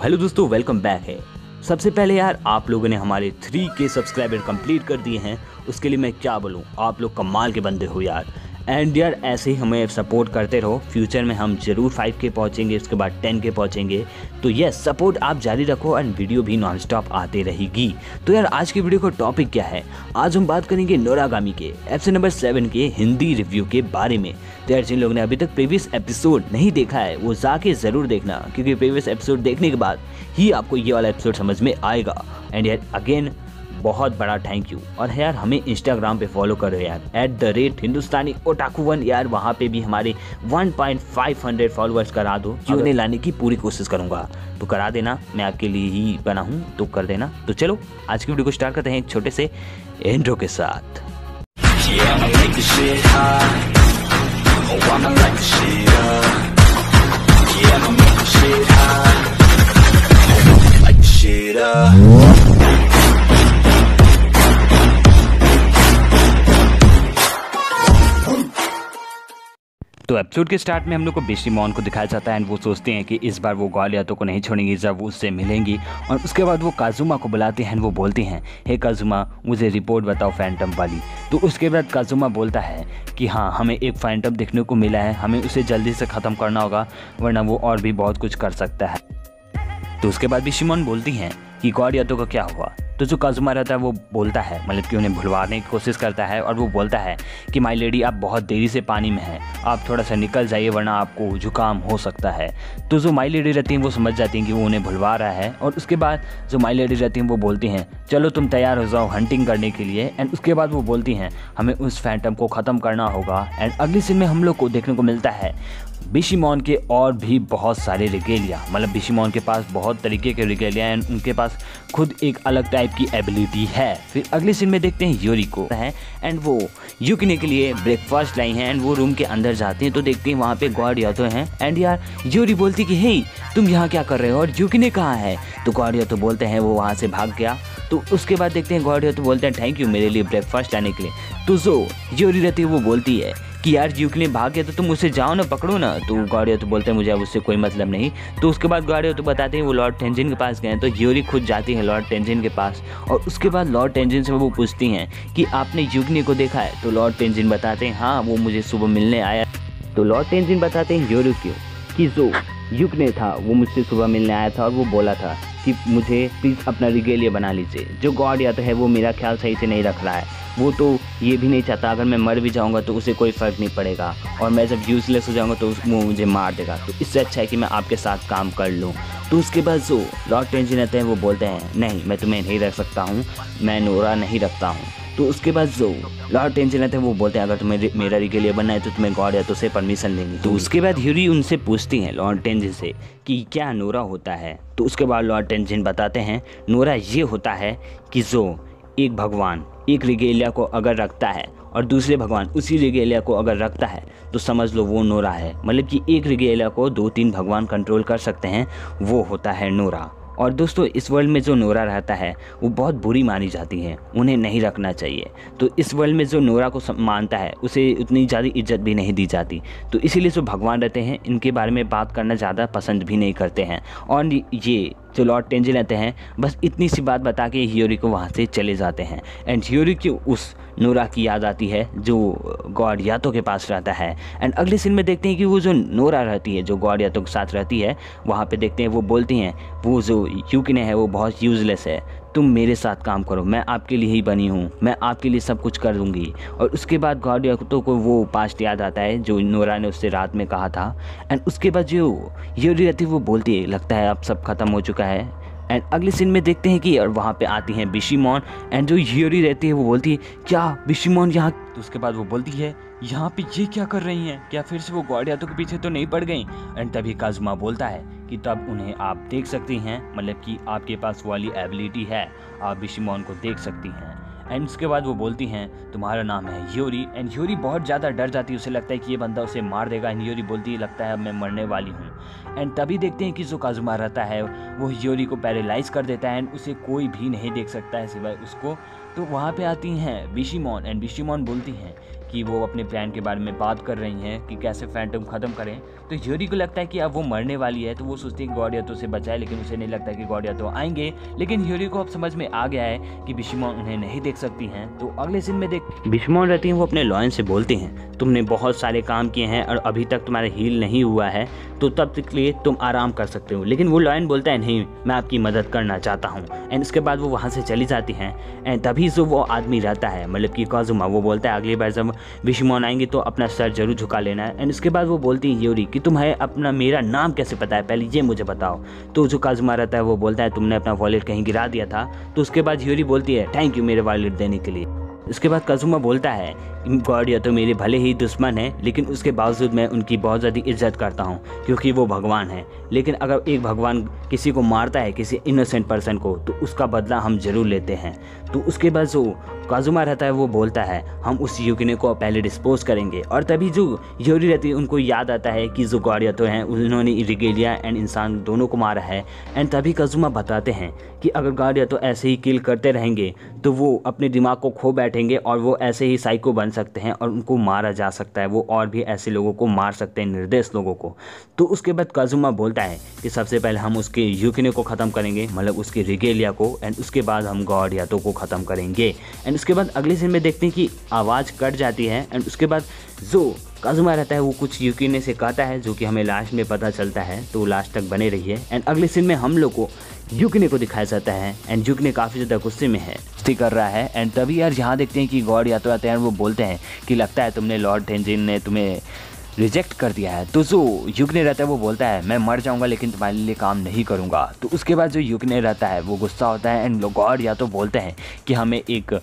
Hello दोस्तों, welcome back है। सबसे पहले यार आप लोगों ने हमारे 3K सब्सक्राइबर कंप्लीट कर दिए हैं, उसके लिए मैं क्या बोलूँ। आप लोग कमाल के बंदे हो यार। एंड यार ऐसे ही हमें सपोर्ट करते रहो। फ्यूचर में हम जरूर 5K पहुँचेंगे, उसके बाद 10K पहुँचेंगे। तो यस, सपोर्ट आप जारी रखो एंड वीडियो भी नॉन स्टॉप आते रहेगी। तो यार आज की वीडियो का टॉपिक क्या है? आज हम बात करेंगे नोरागामी के एपिसोड नंबर 7 के हिंदी रिव्यू के बारे में। तो यार जिन लोगों ने अभी तक प्रीवियस एपिसोड नहीं देखा है वो जाके ज़रूर देखना, क्योंकि प्रीवियस एपिसोड देखने के बाद ही आपको ये वाला एपिसोड समझ में आएगा। एंड यार अगेन बहुत बड़ा थैंक यू। और यार हमें इंस्टाग्राम पे फॉलो करो यार, @hindustaniotaku1। यार वहाँ पे भी हमारे 1.500 फॉलोअर्स करा दो, कि उन्हें लाने की पूरी कोशिश करूँगा। तो करा देना, मैं आपके लिए ही बना हूँ, तो कर देना। तो चलो आज की वीडियो को स्टार्ट करते हैं एक छोटे से इंट्रो के साथ। तो एपिसोड के स्टार्ट में हम लोग को बिशीमॉन को दिखाया जाता है एंड वो सोचते हैं कि इस बार वो ग्वालियातो को नहीं छोड़ेंगी जब वो उससे मिलेंगी। और उसके बाद वो काजुमा को बुलाते हैं, वो बोलते हैं, हे काजुमा मुझे रिपोर्ट बताओ फैंटम वाली। तो उसके बाद काजुमा बोलता है कि हाँ, हमें एक फैंटम देखने को मिला है, हमें उसे जल्दी से ख़त्म करना होगा वरना वो और भी बहुत कुछ कर सकता है। तो उसके बाद बिशीमॉन बोलती हैं कि ग्वालियातो का क्या हुआ। तो जो काजुमा रहता है वो बोलता है, मतलब कि उन्हें भुलवाने की कोशिश करता है, और वो बोलता है कि माय लेडी आप बहुत देरी से पानी में हैं, आप थोड़ा सा निकल जाइए वरना आपको जुकाम हो सकता है। तो जो माय लेडी रहती हैं वो समझ जाती हैं कि वो उन्हें भुलवा रहा है। और उसके बाद जो माय लेडी रहती हैं वो बोलती हैं चलो तुम तैयार हो जाओ हंटिंग करने के लिए। एंड उसके बाद वो बोलती हैं हमें उस फैंटम को ख़त्म करना होगा। एंड अगली सीन में हम लोग को देखने को मिलता है बिशीमॉन के और भी बहुत सारे रिगेलिया, मतलब बिशीमॉन के पास बहुत तरीके के रिगेलिया एंड उनके पास खुद एक अलग टाइप की एबिलिटी है। फिर अगले सीन में देखते हैं यूरी को है एंड वो यूकिने के लिए ब्रेकफास्ट लाई हैं एंड वो रूम के अंदर जाते हैं तो देखते हैं वहाँ पे ग्वालियातो हैं। एंड यार यूरी बोलती कि हे तुम यहाँ क्या कर रहे हो और यूकिने कहाँ है? तो ग्वालियातो बोलते हैं वो वहाँ से भाग गया। तो उसके बाद देखते हैं ग्वालियातो बोलते हैं थैंक यू मेरे लिए ब्रेकफास्ट लाने के लिए। तो जो यूरी रहती है वो बोलती है कि यार यूकिने भाग गया तो तुम उससे जाओ ना, पकड़ो ना। तो ग्वालियातो बोलते हैं मुझे अब उससे कोई मतलब नहीं। तो उसके बाद ग्वालियातो बताते हैं वो लॉर्ड टेंजिन के पास गए। तो यूरी खुद जाती है लॉर्ड टेंजिन के पास और उसके बाद लॉर्ड टेंजिन से वो पूछती हैं कि आपने यूकिने को देखा है? तो लॉर्ड टेंजिन बताते हैं हाँ वो मुझे सुबह मिलने आया। तो लॉर्ड टेंजिन बताते हैं यूरी को कि जो यूकिने था वो मुझसे सुबह मिलने आया था और वो बोला था कि मुझे प्लीज़ अपना रिगेलिया बना लीजिए। जो ग्वालियातो है वो मेरा ख्याल सही से नहीं रख रहा है, वो तो ये भी नहीं चाहता अगर मैं मर भी जाऊंगा तो उसे कोई फ़र्क नहीं पड़ेगा और मैं जब यूज़लेस हो जाऊंगा तो वो मुझे मार देगा। तो इससे अच्छा है कि मैं आपके साथ काम कर लूँ। तो उसके बाद जो लॉर्ड टेंजिन रहते हैं वो बोलते हैं नहीं मैं तुम्हें नहीं रख सकता हूँ, मैं नोरा नहीं रखता हूँ। तो उसके बाद जो लॉर्ड टेंजिन रहते हैं वो बोलते हैं अगर तुम्हें मेरा रिगेलिया बनना है तो तुम्हें ग्वालियातो से परमिशन लेंगे। तो उसके बाद यूरी उनसे पूछती हैं लॉर्ड टेंजिन से कि क्या नोरा होता है? तो उसके बाद लॉर्ड टेंजिन बताते हैं नोरा ये होता है कि जो एक भगवान एक रिगेलिया को अगर रखता है और दूसरे भगवान उसी रिगेलिया को अगर रखता है तो समझ लो वो नोरा है। मतलब कि एक रिगेलिया को 2-3 भगवान कंट्रोल कर सकते हैं, वो होता है नोरा। और दोस्तों इस वर्ल्ड में जो नोरा रहता है वो बहुत बुरी मानी जाती है, उन्हें नहीं रखना चाहिए। तो इस वर्ल्ड में जो नोरा को मानता है उसे उतनी ज़्यादा इज्जत भी नहीं दी जाती। तो इसीलिए जो भगवान रहते हैं इनके बारे में बात करना ज़्यादा पसंद भी नहीं करते हैं। और ये जो लॉर्ड टेंजिन रहते हैं बस इतनी सी बात बता के यूरी को वहाँ से चले जाते हैं। एंड यूरी को उस नोरा की याद आती है जो ग्वालियातो के पास रहता है। एंड अगले सीन में देखते हैं कि वो जो नोरा रहती है जो ग्वालियातो के साथ रहती है वहाँ पे देखते हैं वो बोलती हैं वो जो यूकिने है वो बहुत यूज़लेस है, तुम मेरे साथ काम करो, मैं आपके लिए ही बनी हूँ, मैं आपके लिए सब कुछ कर दूँगी। और उसके बाद ग्वालियातो को वो पास्ट याद आता है जो नोरा ने उससे रात में कहा था। एंड उसके बाद जो यूरी रहती है वो बोलती है लगता है अब सब खत्म हो चुका है। एंड अगले सीन में देखते हैं कि और वहाँ पे आती हैं बिशीमॉन एंड जो यूरी रहती है वो बोलती है क्या बिशीमॉन यहाँ? तो उसके बाद वो बोलती है यहाँ पे ये क्या कर रही हैं, क्या फिर से वो ग्वालियातो के पीछे तो नहीं पड़ गई? एंड तभी काजुमा बोलता है कि तब उन्हें आप देख सकती हैं, मतलब कि आपके पास वाली एबिलिटी है, आप बिशीमॉन को देख सकती हैं। एंड उसके बाद वो बोलती हैं तुम्हारा नाम है यूरी। एंड यूरी बहुत ज़्यादा डर जाती है, उसे लगता है कि ये बंदा उसे मार देगा। एंड यूरी बोलती है लगता है अब मैं मरने वाली हूँ। एंड तभी देखते हैं कि जो काजुमा रहता है वो यूरी को पैरालाइज कर देता है एंड उसे कोई भी नहीं देख सकता है सिवाय उसको। तो वहाँ पे आती हैं बिशीमॉन एंड बिशीमॉन बोलती हैं कि वो अपने प्लान के बारे में बात कर रही हैं कि कैसे फैंटम ख़त्म करें। तो ह्यूरी को लगता है कि अब वो मरने वाली है, तो वो सोचती है कि गॉड यातो से बचाए, लेकिन उसे नहीं लगता कि गॉड यातो आएंगे। लेकिन ह्यूरी को अब समझ में आ गया है कि बिशमॉन उन्हें नहीं देख सकती हैं। तो अगले सीन में देख बिशमॉन रहती हैं, वो अपने लॉयन से बोलती हैं, तुमने बहुत सारे काम किए हैं और अभी तक तुम्हारा हील नहीं हुआ है, तो तब तक लिए तुम आराम कर सकते हो। लेकिन वो लॉयन बोलता है नहीं, मैं आपकी मदद करना चाहता हूँ। एंड उसके बाद वो वहाँ से चली जाती हैं। एंड तभी जो वो आदमी रहता है, मतलब कि काजुमा, वो बोलता है अगली बार जब बिशमॉन आएंगे तो अपना सर जरूर झुका लेना है। एंड उसके बाद वो बोलती है ह्यूरी कि तुम्हें अपना मेरा नाम कैसे पता है, पहले ये मुझे बताओ। तो जो काजुमा रहता है वो बोलता है तुमने अपना वॉलेट कहीं गिरा दिया था। तो उसके बाद ह्यूरी बोलती है थैंक यू मेरे वॉलेट देने के लिए। इसके बाद काजुमा बोलता है गॉड यातो मेरे भले ही दुश्मन है, लेकिन उसके बावजूद मैं उनकी बहुत ज़्यादा इज्जत करता हूँ क्योंकि वो भगवान है। लेकिन अगर एक भगवान किसी को मारता है, किसी इनोसेंट पर्सन को, तो उसका बदला हम जरूर लेते हैं। तो उसके बाद जो काजुमा रहता है वो बोलता है हम उस युकिने को पहले डिस्पोज करेंगे। और तभी जो ह्यूरी रहती है उनको याद आता है कि जो गॉड यातो हैं उन्होंने रिगेलिया एंड इंसान दोनों को मारा है। एंड तभी काजुमा बताते हैं कि अगर गॉड यातो ऐसे ही किल करते रहेंगे तो वो अपने दिमाग को खो बैठेंगे और वो ऐसे ही साइको बन सकते हैं और उनको मारा जा सकता है। वो और भी ऐसे लोगों को मार सकते हैं, निर्दोष लोगों को। तो उसके बाद काजुमा बोलता है कि सबसे पहले हम उसके युकिने को ख़त्म करेंगे, मतलब उसके रिगेलिया को। एंड उसके बाद हम गॉड यातो को ख़त्म करेंगे। एंड उसके बाद अगले सीन में देखते हैं कि आवाज़ कट जाती है। एंड उसके बाद जो काजुमा रहता है वो कुछ युकिने से कहता है, जो कि हमें लास्ट में पता चलता है। तो लास्ट तक बने रहिए। एंड अगले सीन में हम लोग को युकिने को दिखाया जाता है। एंड युकिने काफ़ी ज़्यादा गुस्से में है, कर रहा है। एंड तभी यार यहाँ देखते हैं कि गॉड यातो आते हैं, वो बोलते हैं कि लगता है तुमने लॉर्ड टेंजिन ने तुम्हें रिजेक्ट कर दिया है। तो जो युकिने रहता है वो बोलता है मैं मर जाऊंगा लेकिन तुम्हारे लिए काम नहीं करूंगा। तो उसके बाद जो युकिने रहता है वो गुस्सा होता है। एंड गॉड यातो बोलते हैं कि हमें एक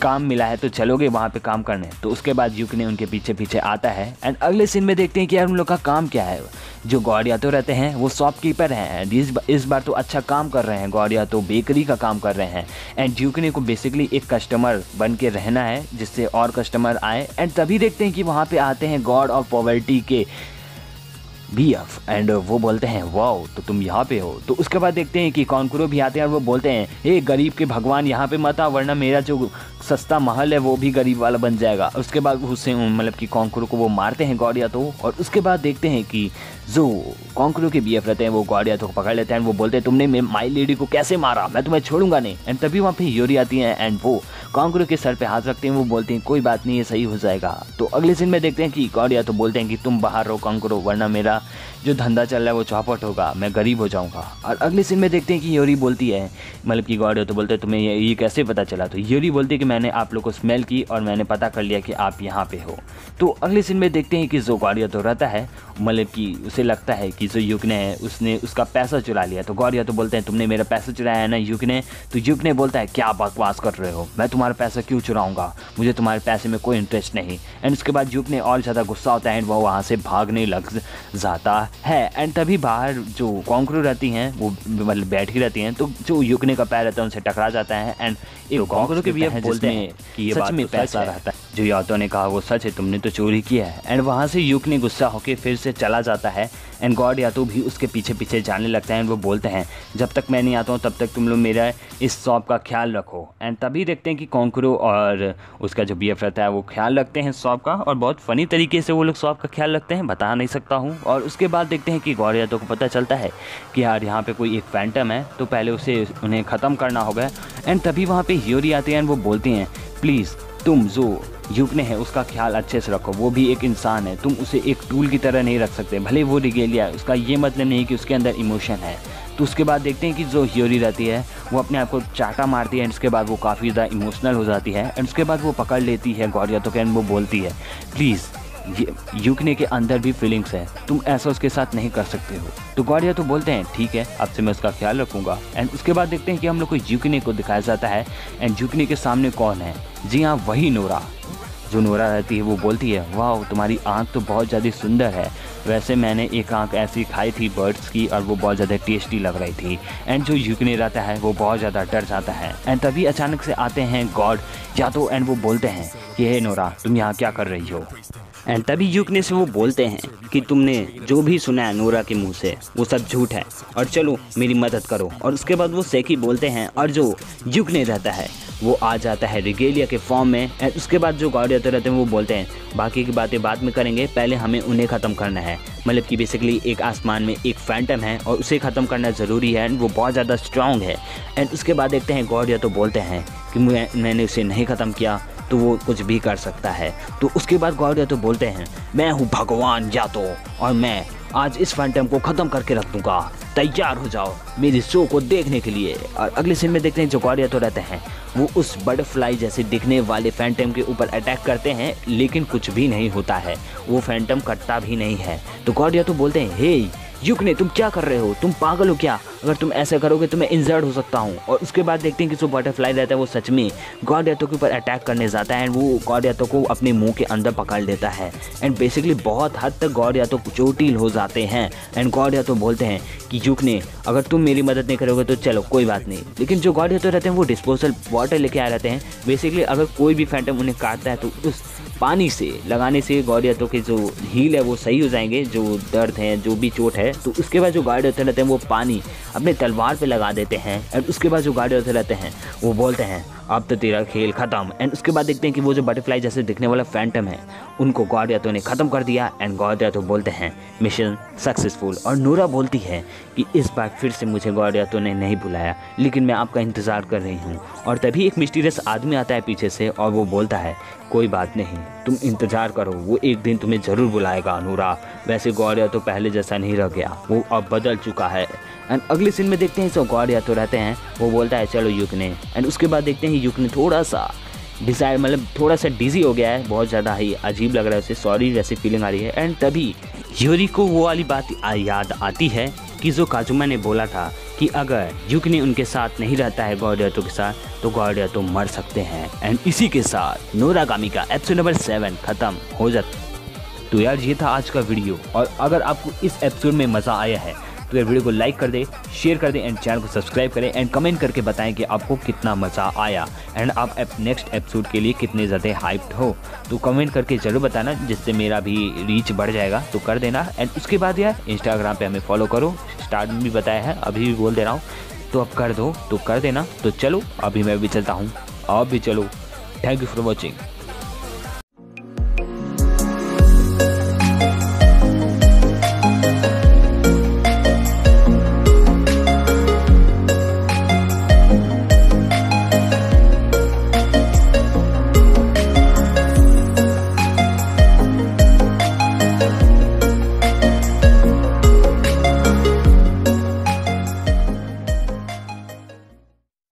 काम मिला है तो चलोगे वहाँ पे काम करने। तो उसके बाद युकिने उनके पीछे पीछे आता है। एंड अगले सीन में देखते हैं कि यार उन लोग का काम क्या है। जो गॉड यातो रहते हैं वो शॉपकीपर हैं। इस बार तो अच्छा काम कर रहे हैं। गॉड यातो बेकरी का काम कर रहे हैं। एंड युकिने को बेसिकली एक कस्टमर बन के रहना है जिससे और कस्टमर आए। एंड तभी देखते हैं कि वहाँ पे आते हैं गॉड ऑफ पॉवर्टी के BF। एंड वो बोलते हैं वाओ तो तुम यहाँ पे हो। तो उसके बाद देखते हैं कि कॉन्कुरो भी आते हैं और वो बोलते हैं हे गरीब के भगवान यहाँ पे मत आ, वरना मेरा जो सस्ता महल है वो भी गरीब वाला बन जाएगा। उसके बाद उससे मतलब कि कॉन्कुरो को वो मारते हैं गॉड यातो। और उसके बाद देखते हैं कि जो कॉन्कुरो के BF रहते हैं वो गॉड यातो को पकड़ लेते हैं। वो बोलते हैं तुमने माई लेडी को कैसे मारा, मैं तुम्हें छोड़ूंगा नहीं। एंड तभी वहाँ पे ह्यूरी आती है एंड वो कॉन्कुरो के सर पे हाथ रखते हैं। वो बोलते हैं कोई बात नहीं, ये सही हो जाएगा। तो अगले सीन में देखते हैं कि गॉड यातो बोलते हैं कि तुम बाहर रहो कॉन्कुरो, वरना मेरा जो धंधा चल रहा है वो चौपट होगा, मैं गरीब हो जाऊंगा। और अगले सीन में देखते हैं कि ह्यूरी बोलती है, मतलब कि गॉड यातो बोलते हैं तुम्हें ये कैसे पता चला। तो ह्यूरी बोलती है कि मैंने आप लोग को स्मेल की और मैंने पता कर लिया कि आप यहाँ पे हो। तो अगले सीन में देखते हैं कि जो गॉड यातो रहता है, मतलब कि उसे लगता है कि जो युकिने है उसने उसका पैसा चुरा लिया। तो गॉड यातो बोलते हैं तुमने मेरा पैसा चुराया है ना युकिने। तो युकिने बोलता है क्या बकवास कर रहे हो, मैं तुम्हारा पैसा क्यों चुराऊंगा, मुझे तुम्हारे पैसे में कोई इंटरेस्ट नहीं। एंड उसके बाद युकिने और ज़्यादा गुस्सा होता है एंड वो वहाँ से भागने लग जाता है। एंड तभी बाहर जो कॉन्कुरो रहती हैं वो मतलब बैठी रहती हैं। तो जो युकिने का पैर रहता है उनसे टकरा जाता है। एंड एक कॉन्कुरो के BF बोलते हैं कि ये बात में पैसा रहता है। जो यातो ने कहा वो सच है, तुमने तो चोरी किया है। एंड वहाँ से युकिने गुस्सा होकर फिर से चला जाता है। एंड गॉड यातो भी उसके पीछे पीछे जाने लगता है। एंड वो बोलते हैं जब तक मैं नहीं आता हूँ तब तक तुम लोग मेरा इस शॉप का ख्याल रखो। एंड तभी देखते हैं कि कॉन्कुरो और उसका जो BF रहता है वो ख्याल रखते हैं शॉप का, और बहुत फ़नी तरीके से वो लोग शॉप का ख्याल रखते हैं, बता नहीं सकता हूँ। और उसके बाद देखते हैं कि गॉड यातो को पता चलता है कि यार यहाँ पे कोई एक फैंटम है, तो पहले उसे उन्हें ख़त्म करना होगा। एंड तभी वहाँ पे ह्यूरी आती है एंड वो बोलती हैं प्लीज़ तुम जो युकिने है उसका ख्याल अच्छे से रखो, वो भी एक इंसान है, तुम उसे एक टूल की तरह नहीं रख सकते। भले वो रिगेलिया है, उसका ये मतलब नहीं कि उसके अंदर इमोशन है। तो उसके बाद देखते हैं कि जो ह्यूरी रहती है वो अपने आप को चाटा मारती है। एंड उसके बाद वो काफ़ी ज़्यादा इमोशनल हो जाती है। एंड उसके बाद वो पकड़ लेती है गॉड यातो के एंड वो बोलती है प्लीज़ युकिने के अंदर भी फीलिंग्स है, तुम ऐसा उसके साथ नहीं कर सकते हो। तो गॉड यातो बोलते हैं ठीक है, अब से मैं उसका ख्याल रखूंगा। एंड उसके बाद देखते हैं कि हम लोग को युकिने को दिखाया जाता है। एंड युकिने के सामने कौन है, जी हाँ वही नोरा। जो नोरा रहती है वो बोलती है वाह तुम्हारी आँख तो बहुत ज़्यादा सुंदर है, वैसे मैंने एक आँख ऐसी खाई थी बर्ड्स की और वो बहुत ज़्यादा टेस्टी लग रही थी। एंड जो युकिने रहता है वो बहुत ज़्यादा डर जाता है। एंड तभी अचानक से आते हैं गॉड यातो एंड वो बोलते हैं कि हे नोरा तुम यहाँ क्या कर रही हो। एंड तभी युकिने से वो बोलते हैं कि तुमने जो भी सुना है नोरा के मुंह से वो सब झूठ है और चलो मेरी मदद करो। और उसके बाद वो सेकी बोलते हैं और जो युकिने रहता है वो आ जाता है रिगेलिया के फॉर्म में। एंड उसके बाद जो गॉर्डियातो रहते हैं वो बोलते हैं बाकी की बातें बाद में करेंगे, पहले हमें उन्हें ख़त्म करना है। मतलब कि बेसिकली एक आसमान में एक फैंटम है और उसे ख़त्म करना ज़रूरी है एंड वो बहुत ज़्यादा स्ट्रॉन्ग है। एंड उसके बाद देखते हैं गॉर्डियातो बोलते हैं कि मैंने उसे नहीं ख़त्म किया तो वो कुछ भी कर सकता है। तो उसके बाद गॉर्डियातो बोलते हैं मैं हूँ भगवान यातो और मैं आज इस फैंटम को ख़त्म करके रख दूँगा, तैयार हो जाओ मेरी शो को देखने के लिए। और अगले सीन में देखते हैं जो गॉर्डियातो रहते हैं वो उस बटरफ्लाई जैसे दिखने वाले फैंटम के ऊपर अटैक करते हैं, लेकिन कुछ भी नहीं होता है, वो फैंटम कटता भी नहीं है। तो गॉर्डियातो बोलते हैं हे यूकने तुम क्या कर रहे हो, तुम पागल हो क्या, अगर तुम ऐसा करोगे तो मैं इंजर्ड हो सकता हूँ। और उसके बाद देखते हैं कि जो बटरफ्लाई रहता है वो सच में गॉर्डियातो के ऊपर अटैक करने जाता है एंड वो गॉर्डियातो को अपने मुंह के अंदर पकड़ लेता है। एंड बेसिकली बहुत हद तक गॉर्डियातो चोटिल हो जाते हैं। एंड गॉर्डियातो बोलते हैं कि यूकने अगर तुम मेरी मदद नहीं करोगे तो चलो कोई बात नहीं। लेकिन जो गॉर्डियातो रहते हैं वो डिस्पोजल वाटर लेके आए रहते हैं। बेसिकली अगर कोई भी फैंटम उन्हें काटता है तो उस पानी से लगाने से गॉर्डियातो के जो हील है वो सही हो जाएंगे, जो दर्द है जो भी चोट है। तो उसके बाद जो गॉर्डियातो रहते हैं वो पानी अपने तलवार पे लगा देते हैं। एंड उसके बाद जो गॉर्डियातो रहते हैं वो बोलते हैं अब तो तेरा खेल ख़त्म। एंड उसके बाद देखते हैं कि वो जो बटरफ्लाई जैसे दिखने वाला फैंटम है उनको गॉर्डियातो ने ख़त्म कर दिया। एंड गॉर्डियातो बोलते हैं मिशन सक्सेसफुल। और नोरा बोलती है कि इस बार फिर से मुझे गॉर्डियातो ने नहीं बुलाया, लेकिन मैं आपका इंतज़ार कर रही हूँ। और तभी एक मिस्टीरियस आदमी आता है पीछे से और वो बोलता है कोई बात नहीं, तुम इंतज़ार करो, वो एक दिन तुम्हें ज़रूर बुलाएगा नोरा। वैसे गॉर्डियातो पहले जैसा नहीं रह गया, वो अब बदल चुका है। एंड अगले सीन में देखते हैं जो गॉर्डियातो रहते हैं वो बोलता है चलो यूकने। एंड उसके बाद देखते हैं यूकने थोड़ा सा डिज़ायर मतलब थोड़ा सा डिजी हो गया है, बहुत ज़्यादा ही अजीब लग रहा है उसे, सॉरी जैसी फीलिंग आ रही है। एंड तभी यूरी को वो वाली बात याद आती है कि जो काजुमा ने बोला था कि अगर यूकने उनके साथ नहीं रहता है गॉर्डियातो के साथ तो गॉर्डियातो मर सकते हैं। एंड इसी के साथ नोरागामी का एपिसोड नंबर 7 ख़त्म हो जाता। तो यार ये था आज का वीडियो, और अगर आपको इस एपिसोड में मज़ा आया है तो ये वीडियो को लाइक कर दे, शेयर कर दे एंड चैनल को सब्सक्राइब करें एंड कमेंट करके बताएं कि आपको कितना मज़ा आया एंड आप नेक्स्ट एपिसोड के लिए कितने ज़्यादा हाइप्ड हो। तो कमेंट करके ज़रूर बताना, जिससे मेरा भी रीच बढ़ जाएगा। तो कर देना। एंड उसके बाद यार इंस्टाग्राम पे हमें फॉलो करो, स्टार्ट में भी बताया है, अभी भी बोल दे रहा हूँ, तो अब कर दो तो कर देना। तो चलो अभी मैं भी चलता हूँ, आप भी चलो। Thank you for watching.